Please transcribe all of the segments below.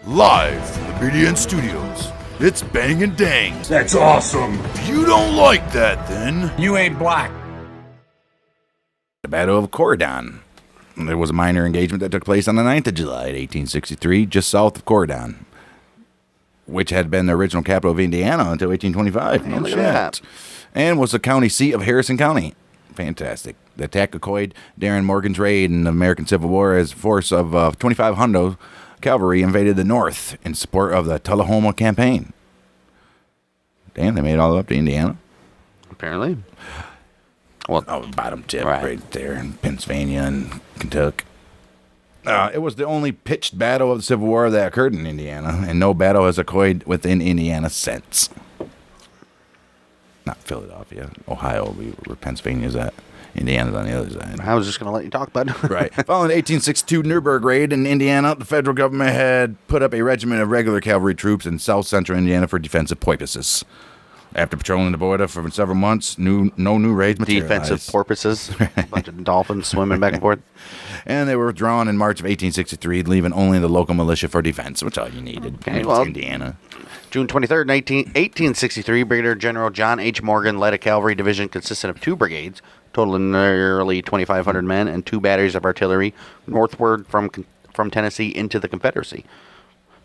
Live from the BDN Studios, it's Bang and Dang. That's awesome. If you don't like that, then You ain't black. The Battle of Corydon. There was a minor engagement that took place on the 9th of July, 1863, just south of Corydon, which had been the original capital of Indiana until 1825. Hey, look at that. And was the county seat of Harrison County. Fantastic. The attack occurred during Morgan's raid in the American Civil War as a force of 2,500 cavalry invaded the North in support of the Tullahoma campaign. Damn, they made it all up to Indiana. Apparently. Well, Bottom tip right. right there in Pennsylvania and Kentucky. It was the only pitched battle of the Civil War that occurred in Indiana, and no battle has occurred within Indiana since. Not Philadelphia, Ohio, where Pennsylvania's at. Indiana's on the other side. I was just going to let you talk, bud. Right. Following the 1862 Nuremberg raid in Indiana, the federal government had put up a regiment of regular cavalry troops in south central Indiana for defensive purposes. After patrolling the border for several months, no new raids materialized. Defensive porpoises. A bunch of dolphins swimming back and forth. And they were withdrawn in March of 1863, leaving only the local militia for defense, which all you needed. Okay, It's well, Indiana. June 23rd, 1863, Brigadier General John H. Morgan led a cavalry division consisting of two brigades, totaling nearly 2,500 men, and two batteries of artillery northward from Tennessee into the Confederacy.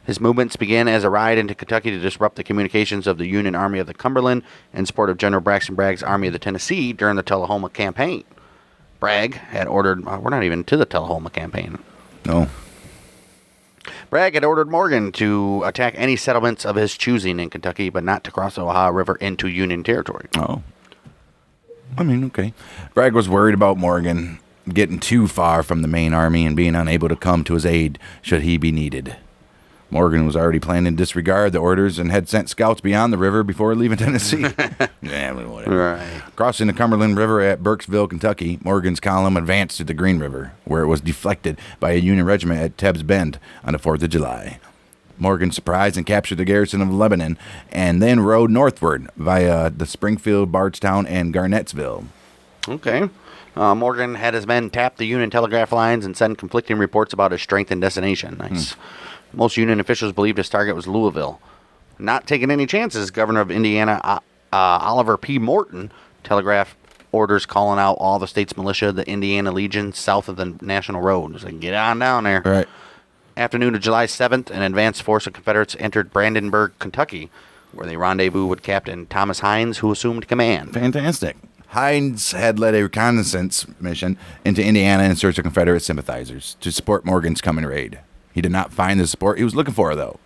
His movements began as a ride into Kentucky to disrupt the communications of the Union Army of the Cumberland in support of General Braxton Bragg's Army of the Tennessee during the Tullahoma campaign. Bragg had ordered... we're not even to the Tullahoma campaign. No. Bragg had ordered Morgan to attack any settlements of his choosing in Kentucky, but not to cross the Ohio River into Union territory. Oh. I mean, okay. Bragg was worried about Morgan getting too far from the main army and being unable to come to his aid should he be needed. Morgan was already planning to disregard the orders and had sent scouts beyond the river before leaving Tennessee. Yeah, whatever. Right. Crossing the Cumberland River at Burkesville, Kentucky, Morgan's column advanced to the Green River, where it was deflected by a Union regiment at Tebbs Bend on the 4th of July. Morgan surprised and captured the garrison of Lebanon and then rode northward via the Springfield, Bardstown, and Garnettsville. Okay. Morgan had his men tap the Union telegraph lines and send conflicting reports about his strength and destination. Nice. Most Union officials believed his target was Louisville. Not taking any chances, Governor of Indiana Oliver P. Morton telegraphed orders calling out all the state's militia, the Indiana Legion, south of the National Road. So get on down there. Right. Afternoon of July 7th, an advanced force of Confederates entered Brandenburg, Kentucky, where they rendezvoused with Captain Thomas Hines, who assumed command. Fantastic. Hines had led a reconnaissance mission into Indiana in search of Confederate sympathizers to support Morgan's coming raid. He did not find the support he was looking for, though.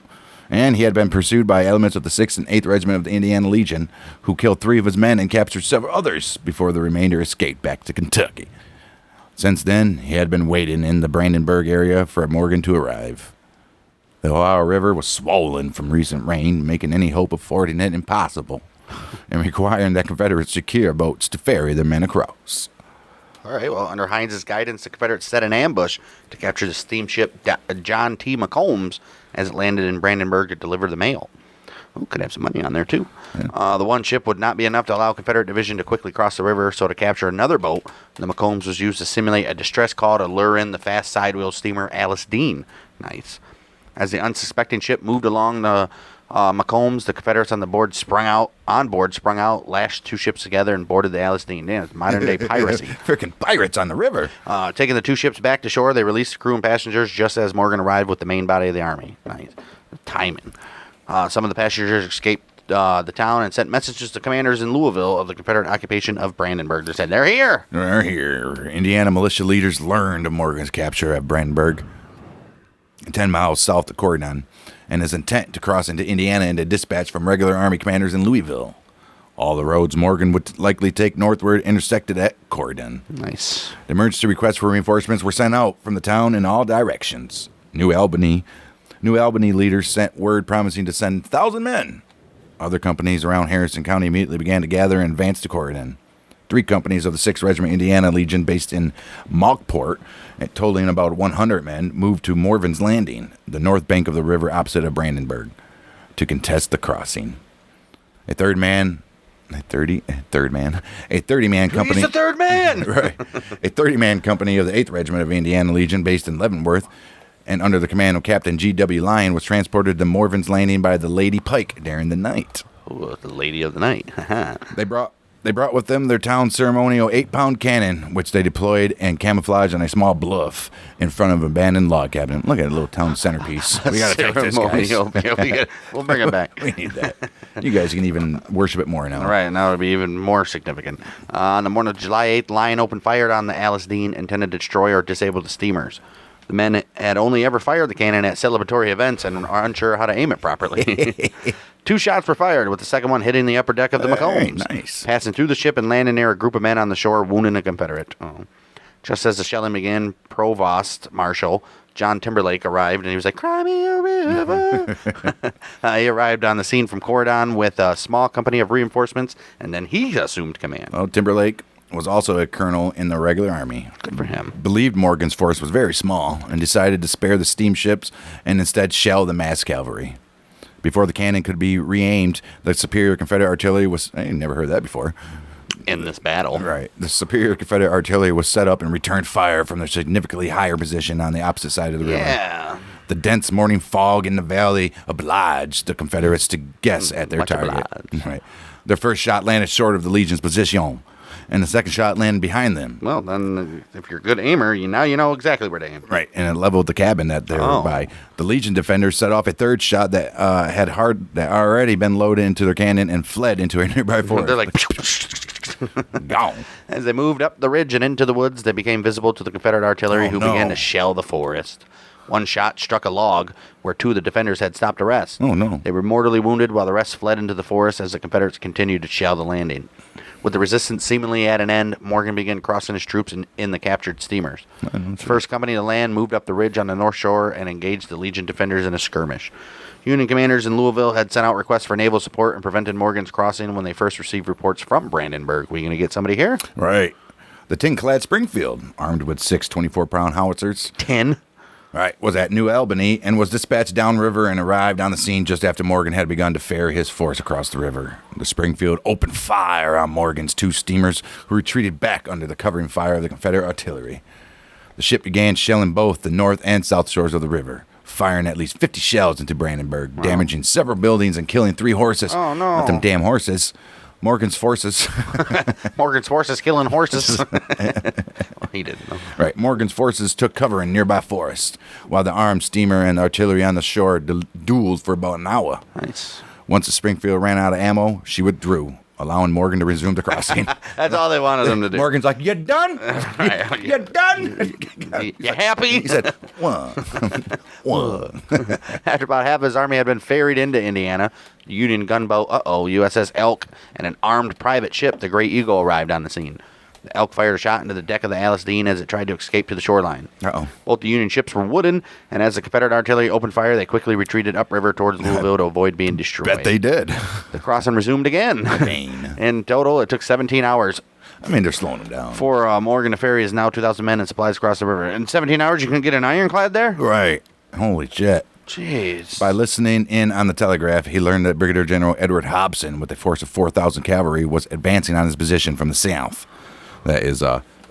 And he had been pursued by elements of the 6th and 8th Regiment of the Indiana Legion, who killed 3 of his men and captured several others before the remainder escaped back to Kentucky. Since then, he had been waiting in the Brandenburg area for Morgan to arrive. The Ohio River was swollen from recent rain, making any hope of fording it impossible, and requiring that Confederates secure boats to ferry their men across. All right, well, under Hines' guidance, the Confederates set an ambush to capture the steamship John T. McCombs as it landed in Brandenburg to deliver the mail. Oh, could have some money on there, too. Yeah. The one ship would not be enough to allow Confederate division to quickly cross the river, so to capture another boat, the McCombs was used to simulate a distress call to lure in the fast sidewheel steamer Alice Dean. Nice. As the unsuspecting ship moved along the McCombs, the Confederates on board sprung out, lashed 2 ships together, and boarded the Alice Dean. Damn, it's modern-day piracy. Freaking pirates on the river. Taking the 2 ships back to shore, they released the crew and passengers just as Morgan arrived with the main body of the army. Nice. Timing. Some of the passengers escaped the town and sent messages to commanders in Louisville of the Confederate occupation of Brandenburg. They said, "They're here!" They're here. Indiana militia leaders learned of Morgan's capture at Brandenburg, 10 miles south of Corydon, and his intent to cross into Indiana and to dispatch from regular army commanders in Louisville. All the roads Morgan would likely take northward intersected at Corydon. Nice. The emergency requests for reinforcements were sent out from the town in all directions. New Albany leaders sent word promising to send 1,000 men. Other companies around Harrison County immediately began to gather and advance to Corydon. 3 companies of the 6th Regiment Indiana Legion based in Malkport, totaling about 100 men, moved to Morven's Landing, the north bank of the river opposite of Brandenburg, to contest the crossing. A 30-man company. He's the third man! Right. A 30-man company of the 8th Regiment of Indiana Legion based in Leavenworth and under the command of Captain G.W. Lyon, was transported to Morven's Landing by the Lady Pike during the night. Oh, the lady of the night. They brought with them their town ceremonial 8-pound cannon, which they deployed and camouflaged on a small bluff in front of an abandoned log cabin. Look at a little town centerpiece. We got to take this, guys. We'll bring it back. We need that. You guys can even worship it more now. All right, now it'll be even more significant. On the morning of July 8th, Lyon opened fire on the Alice Dean, intended to destroy or disable the steamers. The men had only ever fired the cannon at celebratory events and are unsure how to aim it properly. 2 shots were fired, with the second one hitting the upper deck of the McCombs, nice. passing through the ship and landing near a group of men on the shore, wounding a Confederate. Just as the shelling began, Provost Marshal John Timberlake arrived, and he was like, "Cry me a river." He arrived on the scene from Corydon with a small company of reinforcements, and then he assumed command. Well, Timberlake was also a colonel in the regular army. Good for him. Believed Morgan's force was very small and decided to spare the steamships and instead shell the mass cavalry. Before the cannon could be re-aimed, the superior Confederate artillery was... I never heard that before. In this battle. Right. The superior Confederate artillery was set up and returned fire from their significantly higher position on the opposite side of the river. Yeah. The dense morning fog in the valley obliged the Confederates to guess at their Much target. obliged. Right. Their first shot landed short of the Legion's position, and the second shot landed behind them. Well, then, if you're a good aimer, now you know exactly where to aim. Right, and it leveled the cabin that they were by. The Legion defenders set off a third shot that had already been loaded into their cannon and fled into a nearby forest. They're like, gone. As they moved up the ridge and into the woods, they became visible to the Confederate artillery, who began to shell the forest. One shot struck a log where 2 of the defenders had stopped to rest. Oh, no. They were mortally wounded while the rest fled into the forest as the Confederates continued to shell the landing. With the resistance seemingly at an end, Morgan began crossing his troops in the captured steamers. The first company to land moved up the ridge on the north shore and engaged the Legion defenders in a skirmish. Union commanders in Louisville had sent out requests for naval support and prevented Morgan's crossing when they first received reports from Brandenburg. We going to get somebody here? Right. The tin-clad Springfield, armed with 6 24-pound howitzers. 10. Right, was at New Albany and was dispatched downriver and arrived on the scene just after Morgan had begun to ferry his force across the river. The Springfield opened fire on Morgan's 2 steamers, who retreated back under the covering fire of the Confederate artillery. The ship began shelling both the north and south shores of the river, firing at least 50 shells into Brandenburg, damaging several buildings and killing 3 horses. Oh, no. Not them damn horses. Morgan's forces. Morgan's forces killing horses. Well, he didn't know. Right. Morgan's forces took cover in nearby forest, while the armed steamer and artillery on the shore dueled for about an hour. Nice. Once the Springfield ran out of ammo, she withdrew, allowing Morgan to resume the crossing. That's all they wanted them to do. Morgan's like, "You done? Right. You done?" You happy? He said, "One." After about half his army had been ferried into Indiana, the Union gunboat, USS Elk, and an armed private ship, the Great Eagle, arrived on the scene. The Elk fired a shot into the deck of the Alice Dean as it tried to escape to the shoreline. Both the Union ships were wooden, and as the Confederate artillery opened fire, they quickly retreated upriver towards Louisville to avoid being destroyed. Bet they did. The crossing resumed again. In total, it took 17 hours. I mean, they're slowing them down. For Morgan to ferry is now 2,000 men and supplies across the river. In 17 hours, you can get an ironclad there? Right. Holy shit. Jeez. By listening in on the telegraph, he learned that Brigadier General Edward Hobson, with a force of 4,000 cavalry, was advancing on his position from the south. That is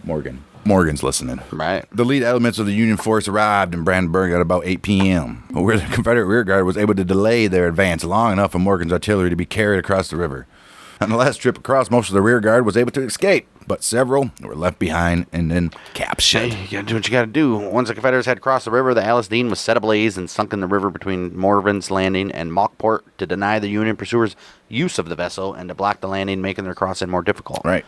Morgan. Morgan's listening. Right. The lead elements of the Union force arrived in Brandenburg at about 8 p.m., where the Confederate rearguard was able to delay their advance long enough for Morgan's artillery to be carried across the river. On the last trip across, most of the rearguard was able to escape, but several were left behind and then captured. Hey, you gotta do what you gotta do. Once the Confederates had crossed the river, the Alice Dean was set ablaze and sunk in the river between Morven's Landing and Mockport to deny the Union pursuers use of the vessel and to block the landing, making their crossing more difficult. Right.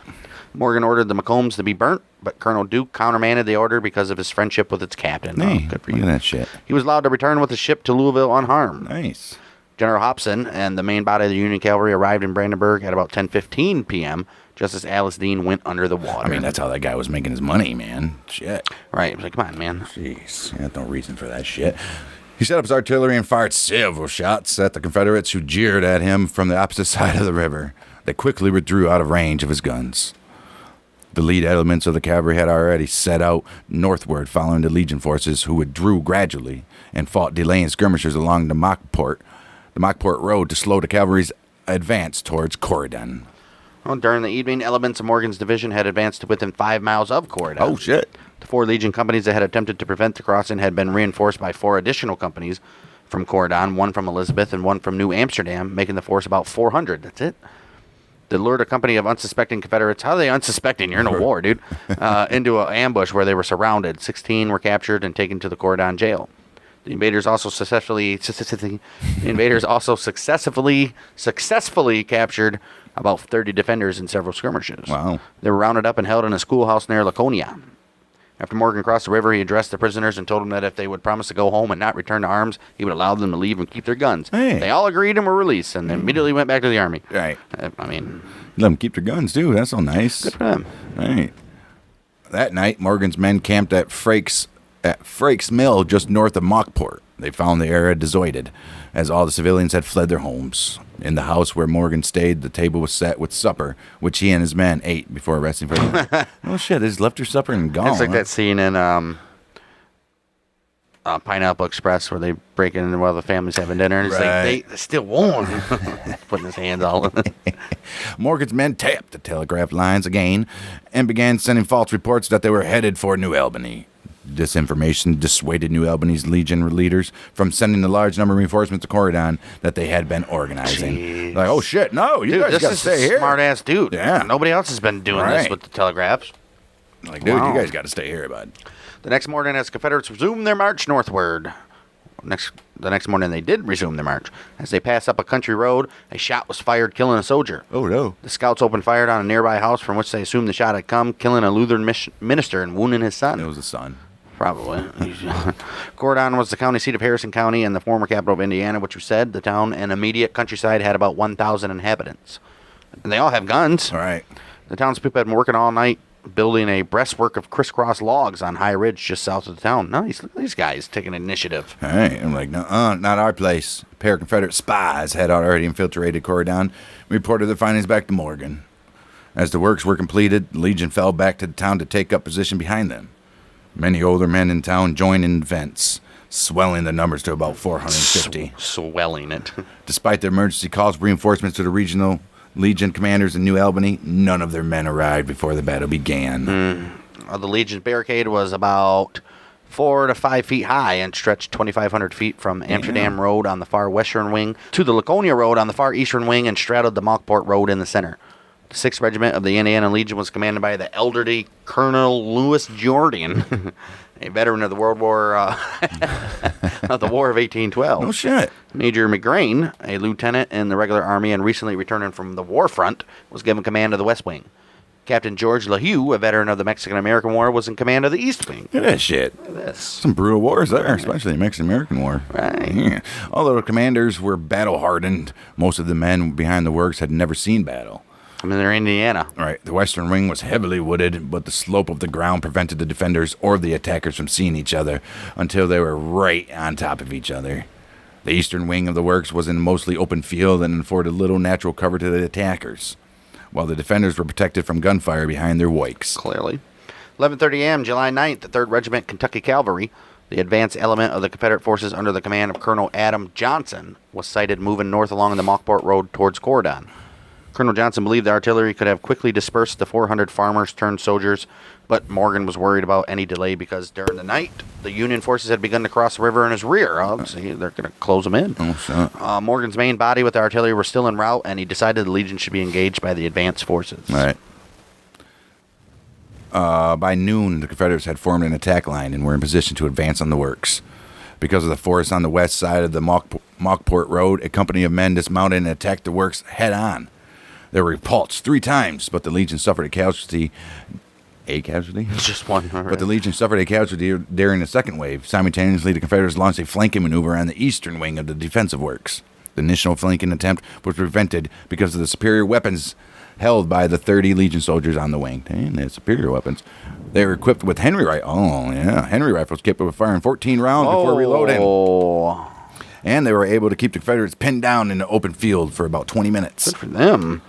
Morgan ordered the McCombs to be burnt, but Colonel Duke countermanded the order because of his friendship with its captain. Hey, Good for look you. at that shit. He was allowed to return with the ship to Louisville unharmed. Nice. General Hobson and the main body of the Union cavalry arrived in Brandenburg at about 10:15 p.m., just as Alice Dean went under the water. I mean, that's how that guy was making his money, man. Shit. Right. He was like, come on, man. Jeez. There's no reason for that shit. He set up his artillery and fired several shots at the Confederates who jeered at him from the opposite side of the river. They quickly withdrew out of range of his guns. The lead elements of the cavalry had already set out northward following the Legion forces, who withdrew gradually and fought delaying skirmishers along the Mockport Road to slow the cavalry's advance towards Corydon. Well, during the evening, elements of Morgan's division had advanced to within 5 miles of Corydon. Oh, shit. The 4 Legion companies that had attempted to prevent the crossing had been reinforced by 4 additional companies from Corydon, 1 from Elizabeth and 1 from New Amsterdam, making the force about 400. That's it. They lured a company of unsuspecting Confederates. How are they unsuspecting? You're in a war, dude. Into an ambush where they were surrounded. 16 were captured and taken to the Corydon jail. The invaders also successfully captured about 30 defenders in several skirmishes. Wow. They were rounded up and held in a schoolhouse near Laconia. After Morgan crossed the river, he addressed the prisoners and told them that if they would promise to go home and not return to arms, he would allow them to leave and keep their guns. Hey. They all agreed and were released, and immediately went back to the army. Right. I mean, Let them keep their guns, too. That's all nice. good for them. Right. That night, Morgan's men camped at Frake's Mill just north of Mockport. They found the area deserted, as all the civilians had fled their homes. In the house where Morgan stayed, the table was set with supper, which he and his men ate before resting for the night. Oh, shit, they just left their supper and gone. It's like that scene in Pineapple Express where they break in while the family's having dinner, and it's like, they're still warm. Putting his hands all in it. Morgan's men tapped the telegraph lines again and began sending false reports that they were headed for New Albany. This information dissuaded New Albany's Legion leaders from sending the large number of reinforcements to Corydon that they had been organizing. Jeez. Like, oh shit, no, you Dude, guys this gotta is stay a here. smart-ass dude. Yeah. Nobody else has been doing this Right. with the telegraphs. Like, dude, Wow. you guys gotta stay here, bud. The next morning, as Confederates resumed their march northward. The next morning, they did resume their march. As they passed up a country road, a shot was fired, killing a soldier. Oh no. The scouts opened fire on a nearby house from which they assumed the shot had come, killing a Lutheran minister and wounding his son. It was the sun. Probably. Corydon was the county seat of Harrison County and the former capital of Indiana, which you said. The town and immediate countryside had about 1,000 inhabitants. And they all have guns. All right. The townspeople had been working all night building a breastwork of crisscross logs on high ridge just south of the town. Nice. Look at these guys taking initiative. All right. I'm like, no, not our place. A pair of Confederate spies had already infiltrated Corydon and reported their findings back to Morgan. As the works were completed, the Legion fell back to the town to take up position behind them. Many older men in town joined in defense, swelling the numbers to about 450. Swelling it. Despite the emergency calls for reinforcements to the regional Legion commanders in New Albany, none of their men arrived before the battle began. The Legion's barricade was about 4 to 5 feet high and stretched 2,500 feet from Amsterdam Road on the far western wing to the Laconia Road on the far eastern wing and straddled the Mockport Road in the center. The 6th Regiment of the Indiana Legion was commanded by the elderly Colonel Lewis Jordan, a veteran of the War of 1812. Oh, shit. Major McGrain, a lieutenant in the regular army and recently returning from the war front, was given command of the West Wing. Captain George LaHue, a veteran of the Mexican-American War, was in command of the East Wing. Look at that shit. Look at this. Some brutal wars there, especially the Mexican-American War. Right. Yeah. Although the commanders were battle-hardened, most of the men behind the works had never seen battle. I mean, they're in Indiana. Right. The western wing was heavily wooded, but the slope of the ground prevented the defenders or the attackers from seeing each other until they were right on top of each other. The eastern wing of the works was in a mostly open field and afforded little natural cover to the attackers, while the defenders were protected from gunfire behind their wikes. Clearly. 11:30 a.m., July 9th, the 3rd Regiment Kentucky Cavalry, the advance element of the Confederate forces under the command of Colonel Adam Johnson, was sighted moving north along the Mockport Road towards Corydon. Colonel Johnson believed the artillery could have quickly dispersed the 400 farmers turned soldiers, but Morgan was worried about any delay because during the night, the Union forces had begun to cross the river in his rear. See, they're going to close them in. Oh, shit. Morgan's main body with the artillery were still en route, and he decided the Legion should be engaged by the advance forces. All right. By noon, the Confederates had formed an attack line and were in position to advance on the works. Because of the forest on the west side of the Mockport Road, a company of men dismounted and attacked the works head-on. They were repulsed 3 times, but the Legion suffered a casualty. A casualty? Just one. But the Legion suffered a casualty during the second wave. Simultaneously, the Confederates launched a flanking maneuver on the eastern wing of the defensive works. The initial flanking attempt was prevented because of the superior weapons held by the 30 Legion soldiers on the wing. Dang, they had superior weapons. They were equipped with Henry rifles. Oh, yeah. Henry rifles capable of firing 14 rounds before reloading. And they were able to keep the Confederates pinned down in the open field for about 20 minutes. Good for them.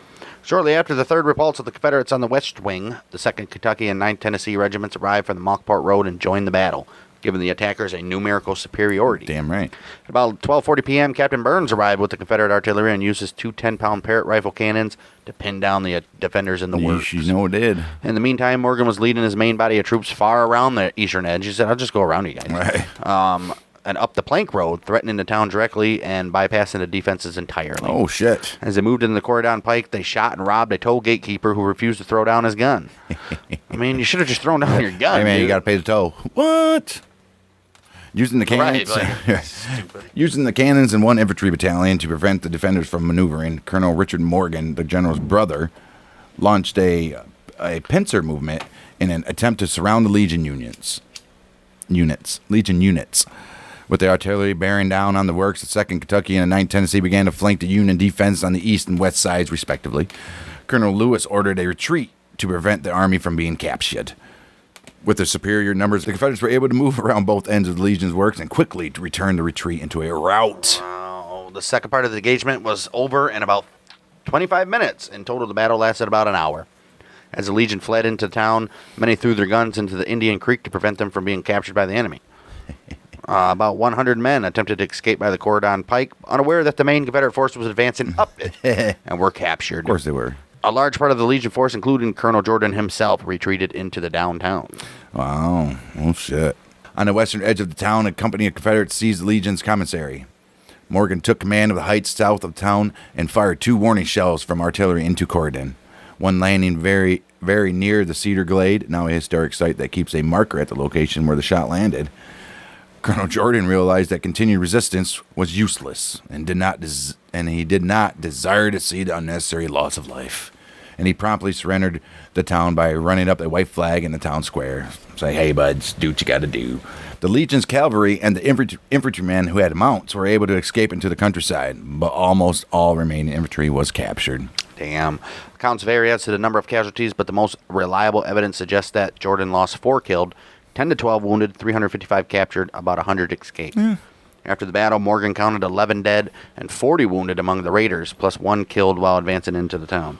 Shortly after the 3rd repulse of the Confederates on the west wing, the 2nd Kentucky and 9th Tennessee regiments arrived from the Mockport Road and joined the battle. giving the attackers a numerical superiority. Damn right. At about 12:40 p.m., Captain Burns arrived with the Confederate artillery and used his 2 10-pound Parrott rifle cannons to pin down the defenders in the works. You know it did. In the meantime, Morgan was leading his main body of troops far around the eastern edge. He said, I'll just go around you guys. Right. And up the Plank Road, threatening the town directly and bypassing the defenses entirely. Oh, shit. As they moved into the Corydon Pike, they shot and robbed a toll gatekeeper who refused to throw down his gun. I mean, you should have just thrown down your gun. Hey, man, dude. you got to pay the toll. What? Using the cannons, Right, stupid. using the cannons and 1 infantry battalion to prevent the defenders from maneuvering, Colonel Richard Morgan, the general's brother, launched a pincer movement in an attempt to surround the Legion units. With the artillery bearing down on the works, the 2nd Kentucky and the 9th Tennessee began to flank the Union defense on the east and west sides, respectively. Colonel Lewis ordered a retreat to prevent the army from being captured. With their superior numbers, the Confederates were able to move around both ends of the Legion's works and quickly to return the retreat into a rout. The second part of the engagement was over in about 25 minutes. In total, the battle lasted about an hour. As the Legion fled into town, many threw their guns into the Indian Creek to prevent them from being captured by the enemy. About 100 men attempted to escape by the Corydon Pike, unaware that the main Confederate force was advancing up it, and were captured. Of course they were. A large part of the Legion force, including Colonel Jordan himself, retreated into the downtown. Wow. Oh, shit. On the western edge of the town, a company of Confederates seized the Legion's commissary. Morgan took command of the heights south of town and fired 2 warning shells from artillery into Corydon, one landing very, very near the Cedar Glade, now a historic site that keeps a marker at the location where the shot landed. Colonel Jordan realized that continued resistance was useless and he did not desire to see the unnecessary loss of life. And he promptly surrendered the town by running up a white flag in the town square. Say, hey, buds, do what you got to do. The Legion's cavalry and the infantrymen who had mounts were able to escape into the countryside, but almost all remaining infantry was captured. Damn. Accounts vary as to the number of casualties, but the most reliable evidence suggests that Jordan lost 4 killed, 10 to 12 wounded, 355 captured, about 100 escaped. After the battle, Morgan counted 11 dead and 40 wounded among the raiders, plus 1 killed while advancing into the town.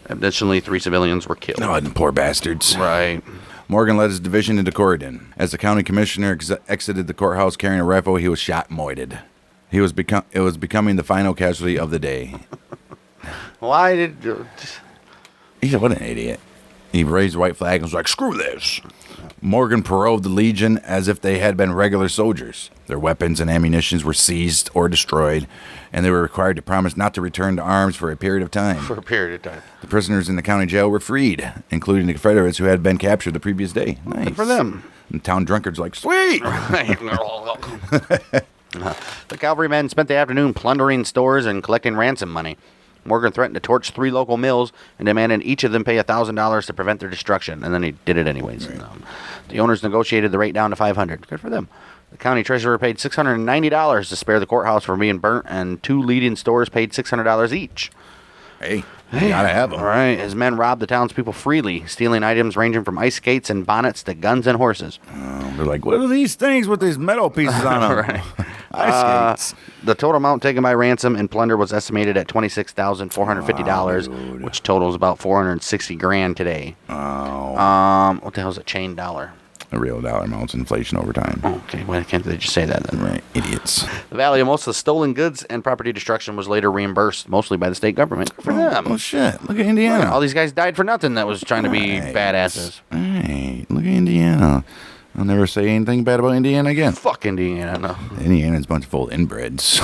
Additionally, 3 civilians were killed. Oh, the poor bastards. Right. Morgan led his division into Corydon. As the county commissioner exited the courthouse carrying a rifle, he was shot and moited. It was becoming the final casualty of the day. Why did... He said, what an idiot. He raised the white flag and was like, screw this. Morgan paroled the Legion as if they had been regular soldiers. Their weapons and ammunitions were seized or destroyed, and they were required to promise not to return to arms for a period of time. For a period of time. The prisoners in the county jail were freed, including the Confederates who had been captured the previous day. Nice. Good for them. And town drunkards like, sweet! The cavalrymen spent the afternoon plundering stores and collecting ransom money. Morgan threatened to torch 3 local mills and demanded each of them pay $1,000 to prevent their destruction, and then he did it anyways. Right. The owners negotiated the rate down to $500. Good for them. The county treasurer paid $690 to spare the courthouse from being burnt, and 2 leading stores paid $600 each. Hey, you gotta have them. All right. His men robbed the townspeople freely, stealing items ranging from ice skates and bonnets to guns and horses. They're like, what are these things with these metal pieces on them? Right. Ice skates. The total amount taken by ransom and plunder was estimated at $26,450, which totals about $460,000 today. What the hell is a chain dollar? A real dollar amounts inflation over time. Okay, why can't they just say that then? Right, idiots. The value of most of the stolen goods and property destruction was later reimbursed, mostly by the state government. Good for them. Oh, shit. Look at Indiana. All these guys died for nothing that was trying to be badasses. Hey, look at Indiana. I'll never say anything bad about Indiana again. Fuck Indiana, no. Indiana's a bunch of full inbreds.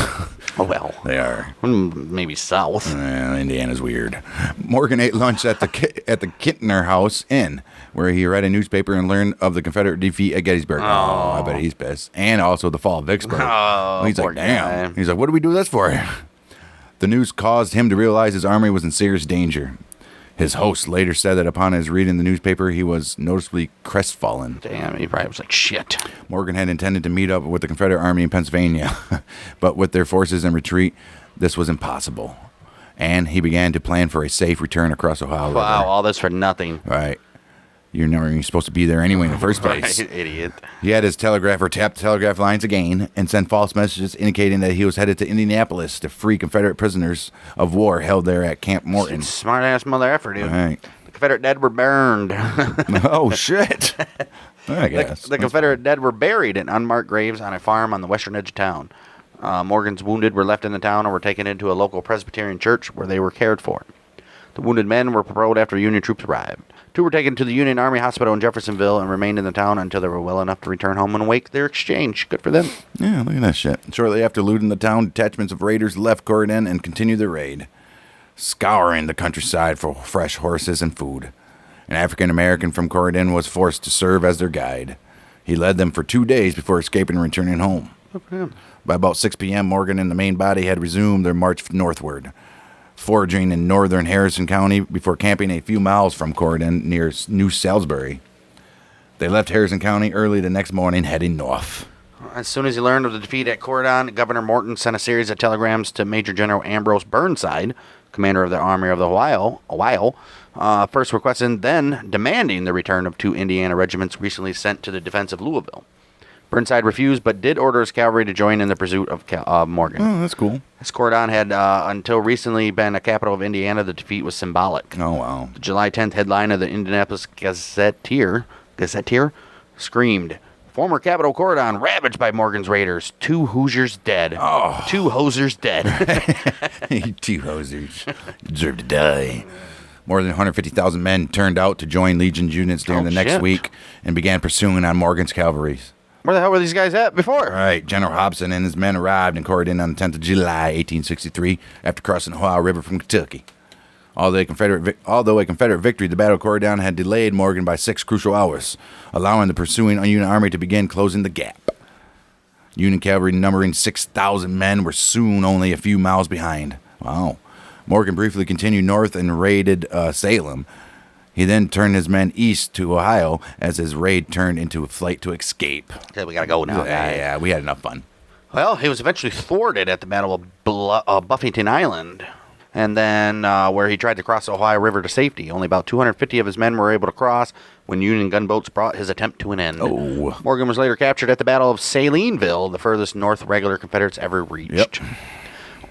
Oh, well. They are. Maybe south. Indiana's weird. Morgan ate lunch at the Kintner House Inn, where he read a newspaper and learned of the Confederate defeat at Gettysburg. Oh, I bet he's pissed. And also the fall of Vicksburg. Oh, he's like, damn. He's like, what do we do this for? The news caused him to realize his army was in serious danger. His host later said that upon his reading the newspaper, he was noticeably crestfallen. Damn, he probably was like, shit. Morgan had intended to meet up with the Confederate Army in Pennsylvania, but with their forces in retreat, this was impossible. And he began to plan for a safe return across Ohio River. Wow, all this for nothing. Right. You're never even supposed to be there anyway in the first place. Right, idiot. He had his telegrapher tap the telegraph lines again and send false messages indicating that he was headed to Indianapolis to free Confederate prisoners of war held there at Camp Morton. Smart ass mother effer, dude. Right. The Confederate dead were burned. Oh, shit. I guess. The Confederate dead were buried in unmarked graves on a farm on the western edge of town. Morgan's wounded were left in the town and were taken into a local Presbyterian church where they were cared for. The wounded men were paroled after Union troops arrived. 2 were taken to the Union Army Hospital in Jeffersonville and remained in the town until they were well enough to return home and await their exchange. Good for them. Yeah, look at that shit. Shortly after looting the town, detachments of raiders left Corydon and continued their raid, scouring the countryside for fresh horses and food. An African-American from Corydon was forced to serve as their guide. He led them for 2 days before escaping and returning home. Good for him. By about 6 p.m., Morgan and the main body had resumed their march northward, foraging in northern Harrison County before camping a few miles from Corydon near New Salisbury. They left Harrison County early the next morning, heading north. As soon as he learned of the defeat at Corydon, Governor Morton sent a series of telegrams to Major General Ambrose Burnside, commander of the Army of the Ohio, first requesting, then demanding the return of 2 Indiana regiments recently sent to the defense of Louisville. Burnside refused, but did order his cavalry to join in the pursuit of Morgan. Oh, that's cool. As Corydon had until recently been a capital of Indiana, the defeat was symbolic. Oh, wow. The July 10th headline of the Indianapolis Gazetteer screamed, "Former capital Corydon ravaged by Morgan's raiders. 2 Hoosiers dead. Oh. 2 Hosers dead." 2 hosers deserve to die. More than 150,000 men turned out to join Legion's units during the next week and began pursuing on Morgan's cavalry. Where the hell were these guys at before? All right, General Hobson and his men arrived in Corydon on the 10th of July, 1863, after crossing the Ohio River from Kentucky. Although a Confederate victory, the Battle of Corydon had delayed Morgan by 6 crucial hours, allowing the pursuing Union army to begin closing the gap. Union cavalry numbering 6,000 men were soon only a few miles behind. Wow. Morgan briefly continued north and raided Salem. He then turned his men east to Ohio as his raid turned into a flight to escape. Okay, we gotta go now, guys. Yeah, we had enough fun. Well, he was eventually thwarted at the Battle of Buffington Island, and then where he tried to cross the Ohio River to safety. Only about 250 of his men were able to cross when Union gunboats brought his attempt to an end. Oh. Morgan was later captured at the Battle of Salineville, the furthest north regular Confederates ever reached. Yep.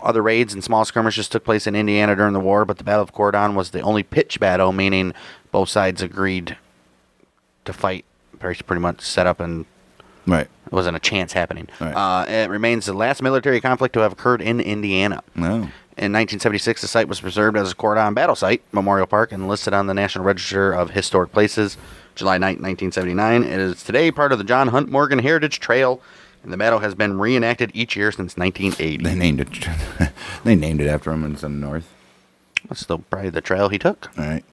Other raids and small skirmishes took place in Indiana during the war, but the Battle of Corydon was the only pitched battle, meaning both sides agreed to fight, pretty much set up, and Right. it wasn't a chance happening. Right. It remains the last military conflict to have occurred in Indiana. No. In 1976, the site was preserved as a Corydon Battle Site, Memorial Park, and listed on the National Register of Historic Places, July 9, 1979. It is today part of the John Hunt Morgan Heritage Trail, and the battle has been reenacted each year since 1980. They named it. They named it after him in the north. That's still probably the trail he took. All right.